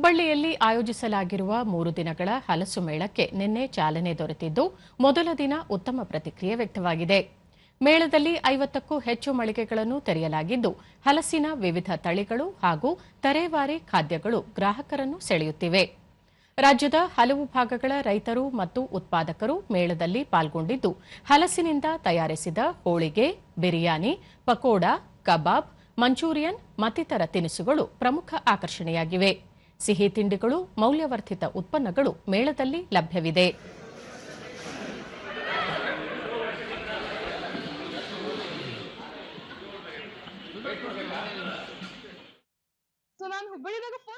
ಹುಬ್ಬಳ್ಳಿಯಲ್ಲಿ ಆಯೋಜಿಸಲಾಗಿರುವ 3 ದಿನಗಳ ಹಲಸು ಮೇಳಕ್ಕೆ ನಿನ್ನೆ ಚಾಲನೆ ದೊರೆತಿದ್ದು ಮೊದಲ ದಿನ ಉತ್ತಮ ಪ್ರತಿಕ್ರಿಯೆ ವ್ಯಕ್ತವಾಗಿದೆ. ಮೇಳದಲ್ಲಿ 50ಕ್ಕೂ ಹೆಚ್ಚು ಮಳಿಗೆಗಳನ್ನು ತೆರೆಯಲಾಗಿದ್ದು ಹಲಸಿನ ವಿವಿಧ ತಳಿಗಳು ಹಾಗೂ ತರೇವಾರಿ ಖಾದ್ಯಗಳು ಗ್ರಾಹಕರನ್ನು ಸೆಳೆಯುತ್ತಿವೆ. ರಾಜ್ಯದ ಹಲವು ಭಾಗಗಳ ರೈತರು ಮತ್ತು ಉತ್ಪಾದಕರು ಮೇಳದಲ್ಲಿ ಪಾಲ್ಗೊಂಡಿದ್ದು ಹಲಸಿನಿಂದ ತಯಾರಿಸಿದ ಹೋಳಿಗೆ, ಬಿರಿಯಾನಿ, ಪಕೋಡಾ, ಕಬಾಬ್, ಮಂಚೂರಿಯನ್ ಮತ್ತಿತರ ತಿನಿಸುಗಳು ಪ್ರಮುಖ ಆಕರ್ಷಣೆಯಾಗಿವೆ. ಸಿಹಿ ತಿಂಡಿಗಳು, ಮೌಲ್ಯವರ್ಧಿತ ಉತ್ಪನ್ನಗಳು ಮೇಳದಲ್ಲಿ ಲಭ್ಯವಿದೆ.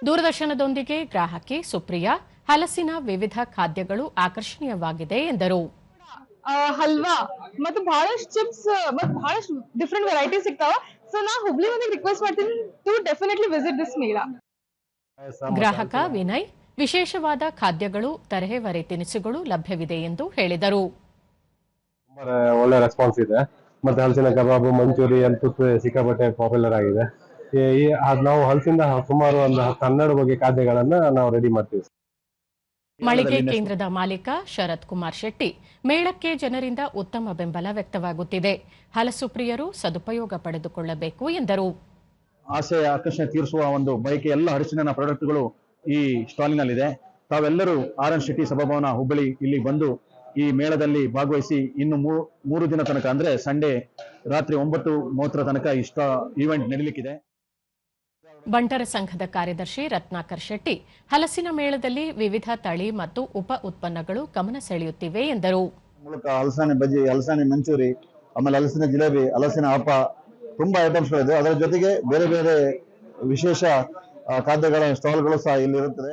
ದೂರದರ್ಶನದೊಂದಿಗೆ ಗ್ರಾಹಕಿ ಸುಪ್ರಿಯಾ, ಹಲಸಿನ ವಿವಿಧ ಖಾದ್ಯಗಳು ಆಕರ್ಷಣೀಯವಾಗಿದೆ ಎಂದರು. ಹಲ್ವಾ ಮತ್ತು ಬಹಳಷ್ಟು ಚಿಪ್ಸ್ ಮತ್ತು ಬಹಳಷ್ಟು ಡಿಫರೆಂಟ್ ವೆರೈಟಿ ಸಿಗ್ತಾವ. ಸೊ ನಾ ಹುಬ್ಳಿ ಮಂದಿಗೆ ರಿಕ್ವೆಸ್ಟ್ ಮಾಡ್ತೀನಿ ಟು ಡೆಫಿನೆಟ್ಲಿ ವಿಸಿಟ್ ದಿಸ್ ಮೇಳ. ಗ್ರಾಹಕ ವಿನಯ್, ವಿಶೇಷವಾದ ಖಾದ್ಯಗಳು, ತರಹೇವಾರಿ ತಿನಿಸುಗಳು ಲಭ್ಯವಿದೆ ಎಂದು ಹೇಳಿದರು. ಒಳ್ಳೆ ರೆಸ್ಪಾನ್ಸ್ ಇದೆ. ಮತ್ತೆ ಹಲಸಿನ ಕಬಾಬು, ಮಂಚೂರಿಯನ್ ಸಿಕ್ಕಾಪಟ್ಟೆ ಪಾಪ್ಯುಲರ್ ಆಗಿದೆ. ನಾವು ಹಲಸಿಂದ ಸುಮಾರು ಒಂದು 12 ಬಗೆಯ ಖಾದ್ಯಗಳನ್ನ ನಾವು ರೆಡಿ ಮಾಡ್ತೀವಿ. ಮಳಿಗೆ ಕೇಂದ್ರದ ಮಾಲೀಕ ಶರತ್ ಕುಮಾರ್ ಶೆಟ್ಟಿ, ಮೇಳಕ್ಕೆ ಜನರಿಂದ ಉತ್ತಮ ಬೆಂಬಲ ವ್ಯಕ್ತವಾಗುತ್ತಿದೆ. ಹಲಸು ಪ್ರಿಯರು ಸದುಪಯೋಗ ಪಡೆದುಕೊಳ್ಳಬೇಕು ಎಂದರು. ಆಸೆಯ ಆಕರ್ಷಣೆ ತೀರಿಸುವ ಒಂದು ಬಯಕೆ ಎಲ್ಲ ಹಲಸಿನ ಪ್ರಾಡಕ್ಟ್ಗಳು ಈ ಸ್ಟಾಲಿನಲ್ಲಿದೆ. ತಾವೆಲ್ಲರೂ ಆರ್.ಎನ್. ಶೆಟ್ಟಿ ಸಭಾಭವನ ಹುಬ್ಬಳ್ಳಿ ಇಲ್ಲಿ ಬಂದು ಈ ಮೇಳದಲ್ಲಿ ಭಾಗವಹಿಸಿ ಇನ್ನು 3 ದಿನ ತನಕ ಅಂದ್ರೆ ಸಂಡೇ ರಾತ್ರಿ 9:30 ತನಕ ಈವೆಂಟ್ ನಡೀಲಿಕ್ಕಿದೆ. ಬಂಟರ ಸಂಘದ ಕಾರ್ಯದರ್ಶಿ ರತ್ನಾಕರ್ ಶೆಟ್ಟಿ, ಹಲಸಿನ ಮೇಳದಲ್ಲಿ ವಿವಿಧ ತಳಿ ಮತ್ತು ಉಪ ಉತ್ಪನ್ನಗಳು ಗಮನ ಸೆಳೆಯುತ್ತಿವೆ ಎಂದರು. ಮೂಲಕ ಹಲಸಿನ ಬಜ್ಜಿ, ಹಲಸಿನ ಮಂಚೂರಿ, ಆಮೇಲೆ ಹಲಸಿನ ಜಿಲೇಬಿ, ಹಲಸಿನ ಹಪ್ಪ, ತುಂಬಾ ಐಟಮ್ಸ್ಗಳಿದೆ. ಅದರ ಜೊತೆಗೆ ಬೇರೆ ಬೇರೆ ವಿಶೇಷ ಖಾದ್ಯಗಳ ಸ್ಟಾಲ್ಗಳು ಸಹ ಇಲ್ಲಿ ಇರುತ್ತದೆ.